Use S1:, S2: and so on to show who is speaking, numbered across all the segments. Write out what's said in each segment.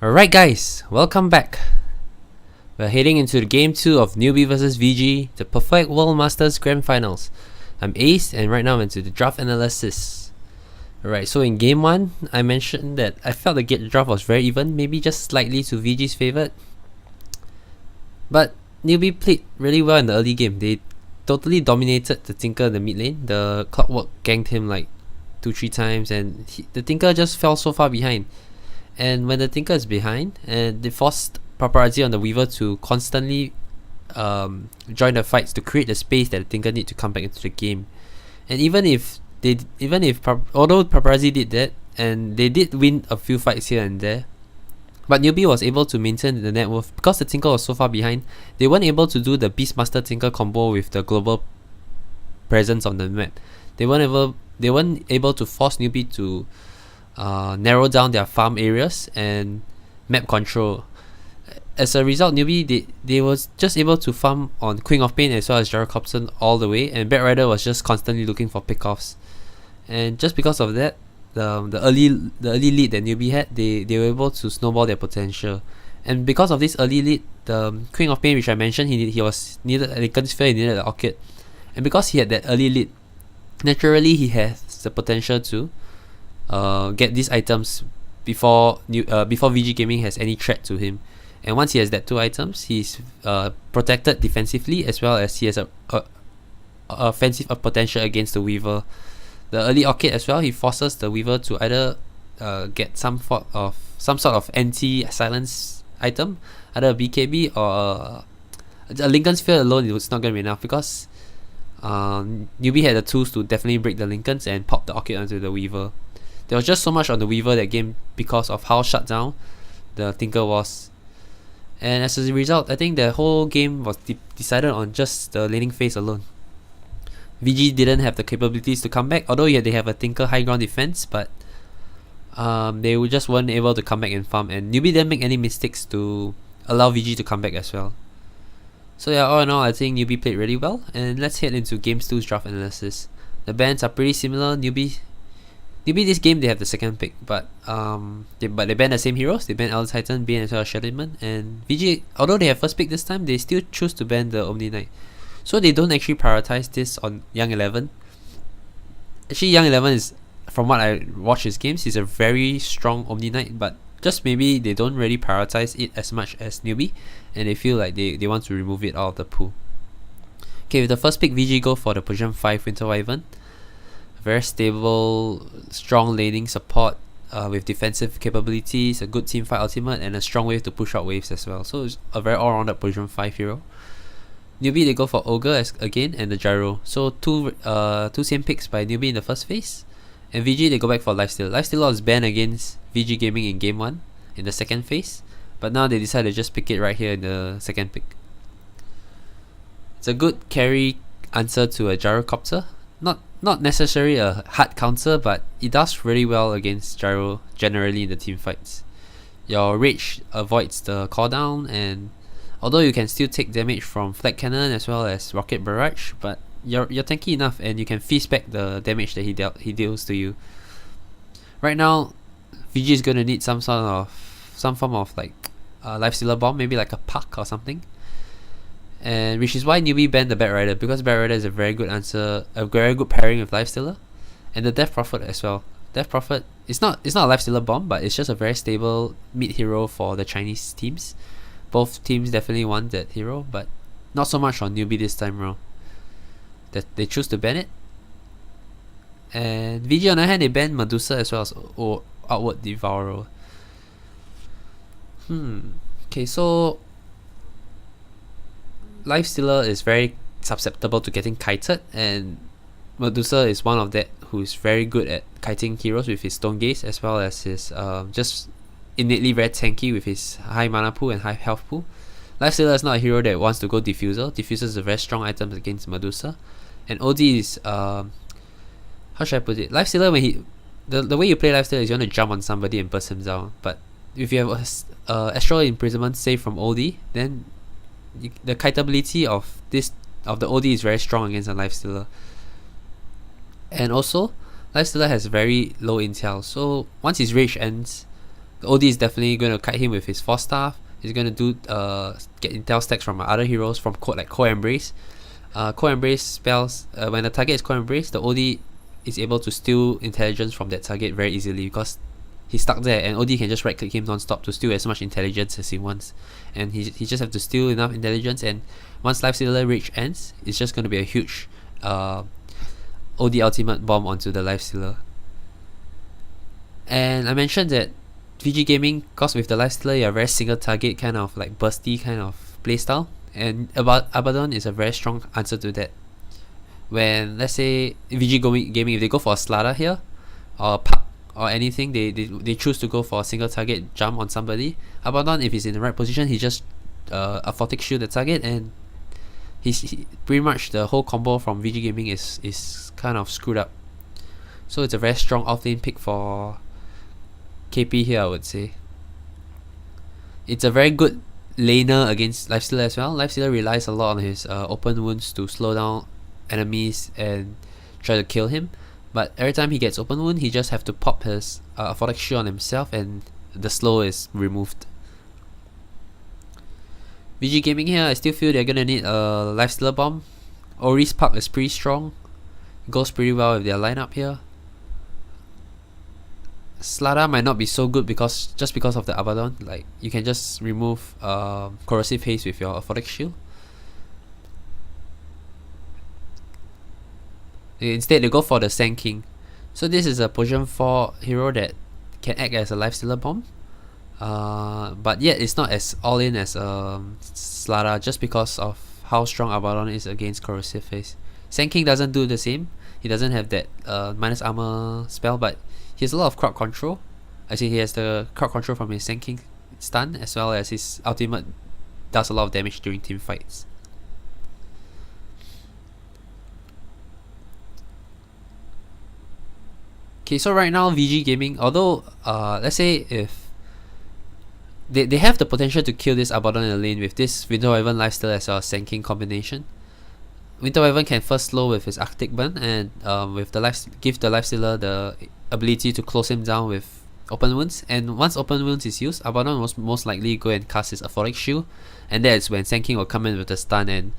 S1: Alright guys, welcome back. We're heading into the game 2 of Newbee vs VG, the Perfect World Masters Grand Finals. I'm Ace and right now I'm into the draft analysis. Alright, so in game 1, I mentioned that I felt the draft was very even, maybe just slightly to VG's favored. But Newbee played really well in the early game. They totally dominated the Tinker in the mid lane. The Clockwork ganked him like 2-3 times and the Tinker just fell so far behind. And when the Tinker is behind, and they forced Paparazzi on the Weaver to constantly join the fights to create the space that the Tinker need to come back into the game. And although Paparazzi did that, and they did win a few fights here and there, but Newbee was able to maintain the net worth because the Tinker was so far behind. They weren't able to do the Beastmaster Tinker combo with the global presence on the map. They weren't able to force Newbee to narrow down their farm areas and map control. As a result, Newbee they was just able to farm on Queen of Pain as well as Gyrocopter all the way, and Bat Rider was just constantly looking for pickoffs. And just because of that, the early lead that Newbee had, they were able to snowball their potential. And because of this early lead, the Queen of Pain, which I mentioned, he needed a Lincoln Sphere, he needed an Orchid, and because he had that early lead, naturally he has the potential to get these items before VG Gaming has any threat to him. And once he has that two items, he's protected defensively as well as he has a offensive potential against the Weaver. The early Orchid as well, he forces the Weaver to either get some sort of anti-silence item, either a BKB or a Lincoln Sphere alone. It's not going to be enough because Newbee had the tools to definitely break the Lincolns and pop the Orchid onto the Weaver. There was just so much on the Weaver that game because of how shut down the Tinker was. And as a result, I think the whole game was decided on just the laning phase alone. VG didn't have the capabilities to come back, although they have a Tinker high ground defense, but they just weren't able to come back and farm, and Newbee didn't make any mistakes to allow VG to come back as well. So yeah, all in all, I think Newbee played really well, and let's head into Game 2's draft analysis. The bans are pretty similar. Newbee this game they have the second pick, but they ban the same heroes. They ban Elder Titan, Bane as well as Shadowman, and VG, although they have first pick this time, they still choose to ban the Omni Knight. So they don't actually prioritize this on Young 11. Actually, Young 11 is, from what I watch his games, he's a very strong Omni Knight, but just maybe they don't really prioritize it as much as Newbee, and they feel like they want to remove it out of the pool. Okay, with the first pick, VG go for the position 5 Winter Wyvern. Very stable, strong laning support with defensive capabilities, a good teamfight ultimate, and a strong wave to push out waves as well. So it's a very all-rounded position 5 hero. Newbee they go for Ogre again and the Gyro. So two same picks by Newbee in the first phase. And VG they go back for Lifesteal. Lifesteal was banned against VG Gaming in game 1 in the second phase, but now they decide to just pick it right here in the second pick. It's a good carry answer to a Gyrocopter. Not necessarily a hard counter, but it does really well against Gyro generally in the team fights. Your Rage avoids the cooldown, and although you can still take damage from Flag Cannon as well as Rocket Barrage, but you're tanky enough and you can feast back the damage that he deals to you. Right now, VG is gonna need some form of like Lifestealer Bomb, maybe like a Puck or something. And which is why Newbee banned the Bat Rider, because Bat Rider is a very good answer, a very good pairing with Lifestealer, and the Death Prophet as well. Death Prophet is not a Lifestealer bomb, but it's just a very stable mid hero for the Chinese teams. Both teams definitely want that hero, but not so much on Newbee this time around. That they choose to ban it. And VG on the other hand, they banned Medusa as well as Outward Devourer. Okay, so Lifestealer is very susceptible to getting kited, and Medusa is one of that who is very good at kiting heroes with his Stone Gaze, as well as his just innately very tanky with his high mana pool and high health pool. Lifestealer is not a hero that wants to go Diffuser. Diffuser is a very strong item against Medusa, and OD is how should I put it? Lifestealer, when the way you play Lifestealer is you want to jump on somebody and burst him down, but if you have Astral Imprisonment saved from OD, then the kiteability of the OD is very strong against a Lifestealer. And also, Lifestealer has very low intel, so once his rage ends, OD is definitely going to kite him with his 4-star. He's going to do get intel stacks from other heroes from like Core Embrace. Core Embrace spells, when the target is Core Embrace, the OD is able to steal intelligence from that target very easily because he's stuck there, and OD can just right click him non-stop to steal as much intelligence as he wants. And he just have to steal enough intelligence, and once Lifestealer Rage ends, it's just going to be a huge OD ultimate bomb onto the Lifestealer. And I mentioned that VG Gaming, cause with the Lifestealer you're a very single target kind of like bursty kind of playstyle, and Abaddon is a very strong answer to that. When let's say VG Gaming, if they go for a Slada here or Puck or anything, they choose to go for a single target jump on somebody, Abaddon, if he's in the right position, he just aphotic shield the target, and he pretty much the whole combo from VG Gaming is kind of screwed up. So it's a very strong offlane pick for KP here, I would say. It's a very good laner against Lifestealer as well. Lifestealer relies a lot on his open wounds to slow down enemies and try to kill him, but every time he gets open wound, he just have to pop his aphotic shield on himself and the slow is removed. VG Gaming here, I still feel they're gonna need a Lifestealer bomb. Ori's Puck is pretty strong, goes pretty well with their lineup here. Slada might not be so good because of the Abaddon. Like, you can just remove corrosive haste with your aphotic shield. Instead they go for the Sand King. So this is a position 4 hero that can act as a Lifestealer bomb, but yet it's not as all in as Slada, just because of how strong Abaddon is against corrosive haste. Sand King doesn't do the same. He doesn't have that minus armor spell, but he has a lot of crowd control. Actually, he has the crowd control from his Sand King stun, as well as his ultimate does a lot of damage during team fights. Okay, so right now VG Gaming, although let's say if they have the potential to kill this Abaddon in the lane with this Winter Wyvern Lifestealer as well as Sand King combination. Winter Wyvern can first slow with his Arctic Burn, and with the give the Lifestealer the ability to close him down with open wounds. And once open wounds is used, Abaddon will most likely go and cast his aphotic shield, and that's when Sand King will come in with the stun and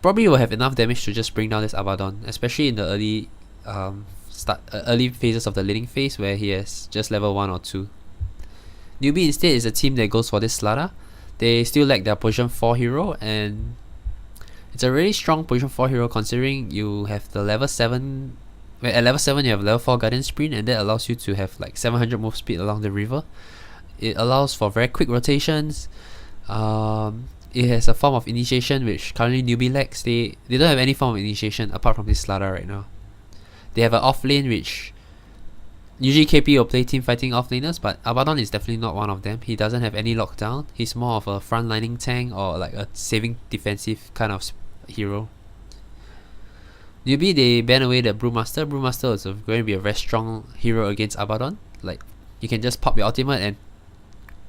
S1: probably will have enough damage to just bring down this Abaddon, especially in the early phases of the laning phase where he has just level 1 or 2. Newbee instead is a team that goes for this Slada. They still lack their position 4 hero, and it's a really strong position 4 hero considering you have the level 7. At level 7 you have level 4 Guardian Sprint, and that allows you to have like 700 move speed along the river. It allows for very quick rotations. It has a form of initiation which currently Newbee lacks. They don't have any form of initiation apart from this Slada right now. They have an off lane which usually KP will play team fighting off laners, but Abaddon is definitely not one of them. He doesn't have any lockdown. He's more of a front lining tank or like a saving defensive kind of hero. Newbee, they ban away the Brewmaster. Brewmaster is going to be a very strong hero against Abaddon. Like, you can just pop your ultimate and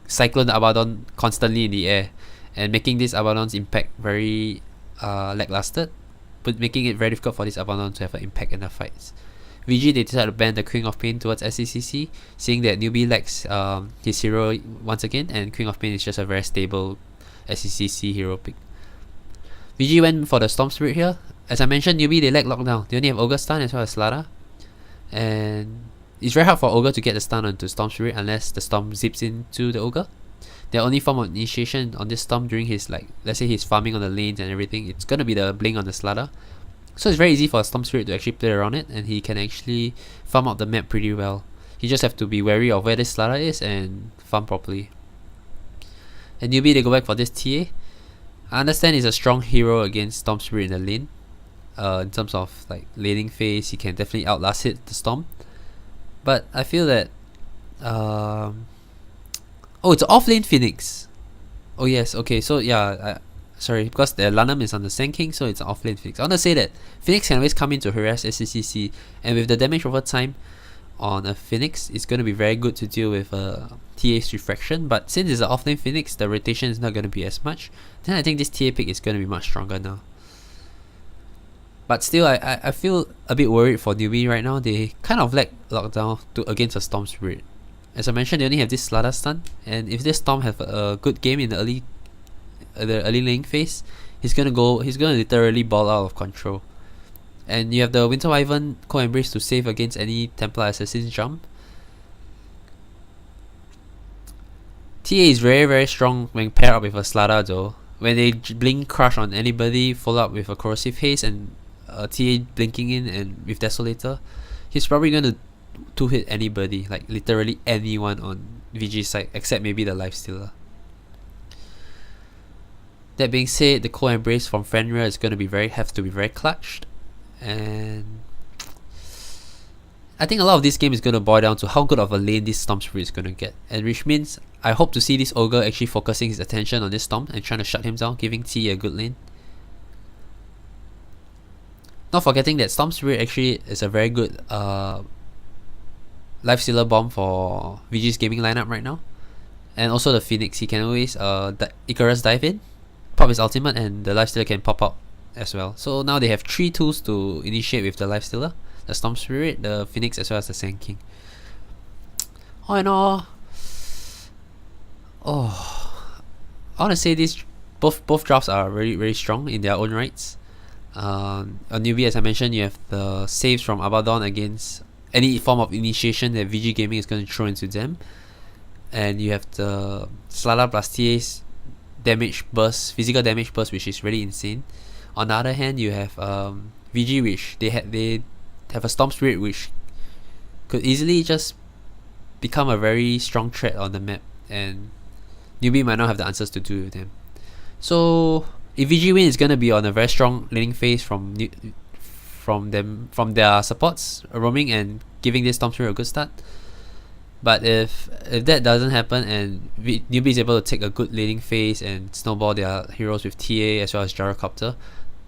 S1: cyclone the Abaddon constantly in the air, and making this Abaddon's impact very lackluster, but making it very difficult for this Abaddon to have an impact in the fights. VG, they decided to ban the Queen of Pain towards SCCC, seeing that Newbee lacks his hero once again, and Queen of Pain is just a very stable SCCC hero pick. VG went for the Storm Spirit here. As I mentioned, Newbee, they lack lockdown. They only have Ogre stun as well as Slada, and it's very hard for Ogre to get the stun onto Storm Spirit unless the Storm zips into the Ogre. The only form of initiation on this Storm during his, like, let's say he's farming on the lanes and everything, it's gonna be the blink on the Slada. So it's very easy for a Storm Spirit to actually play around it, and he can actually farm out the map pretty well. He just have to be wary of where this Slada is and farm properly. And Newbee, they go back for this TA. I understand he's a strong hero against Storm Spirit in the lane. In terms of like laning phase, he can definitely outlast hit the Storm. But I feel that oh, it's off-lane Phoenix. Oh yes, okay, so yeah, sorry, because the Lanham is on the Sand King, so it's an off-lane Phoenix. I want to say that Phoenix can always come in to harass SCCC, and with the damage over time on a Phoenix, it's going to be very good to deal with TA's Refraction. But since it's an off-lane Phoenix, the rotation is not going to be as much. Then I think this TA pick is going to be much stronger now. But still, I feel a bit worried for Newbee right now. They kind of lack lockdown against a Storm Spirit. As I mentioned, they only have this Slada stun, and if this Storm have a good game in the early lane phase, he's gonna literally ball out of control. And you have the Winter Wyvern Co-Embrace to save against any Templar Assassin's jump. TA is very very strong when paired up with a Slada though. When they blink Crush on anybody, follow up with a Corrosive Haze and TA blinking in and with Desolator, he's probably gonna 2-hit anybody, like literally anyone on VG's side except maybe the Lifestealer. That being said, the Co-Embrace from Fenrir is gonna have to be very clutched, and I think a lot of this game is gonna boil down to how good of a lane this Storm Spirit is gonna get, and which means I hope to see this Ogre actually focusing his attention on this Storm and trying to shut him down, giving T a good lane. Not forgetting that Storm Spirit actually is a very good Lifestealer bomb for VG's gaming lineup right now. And also the Phoenix, he can always Icarus dive in, pop his ultimate, and the Lifestealer can pop out as well. So now they have 3 tools to initiate with the Lifestealer: the Storm Spirit, the Phoenix, as well as the Sand King. All in all, I want to say this, both drafts are very very strong in their own rights. On Newbee, as I mentioned, you have the saves from Abaddon against any form of initiation that VG Gaming is going to throw into them, and you have the Slada plus TA's damage burst, physical damage burst, which is really insane. On the other hand, you have VG, which they have a Storm Spirit which could easily just become a very strong threat on the map, and Newbee might not have the answers to do with them. So if VG win, it's gonna be on a very strong laning phase from their supports roaming and giving this Storm Spirit a good start. But if that doesn't happen and Newbee is able to take a good laning phase and snowball their heroes with TA as well as Gyrocopter,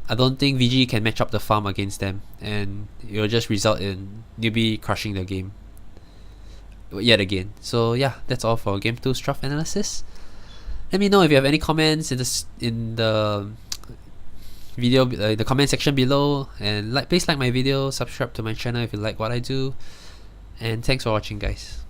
S1: I don't think VG can match up the farm against them, and it will just result in Newbee crushing the game yet again. So yeah, that's all for Game 2's draft analysis. Let me know if you have any comments in the video, the comment section below, and please like my video, subscribe to my channel if you like what I do, and thanks for watching, guys.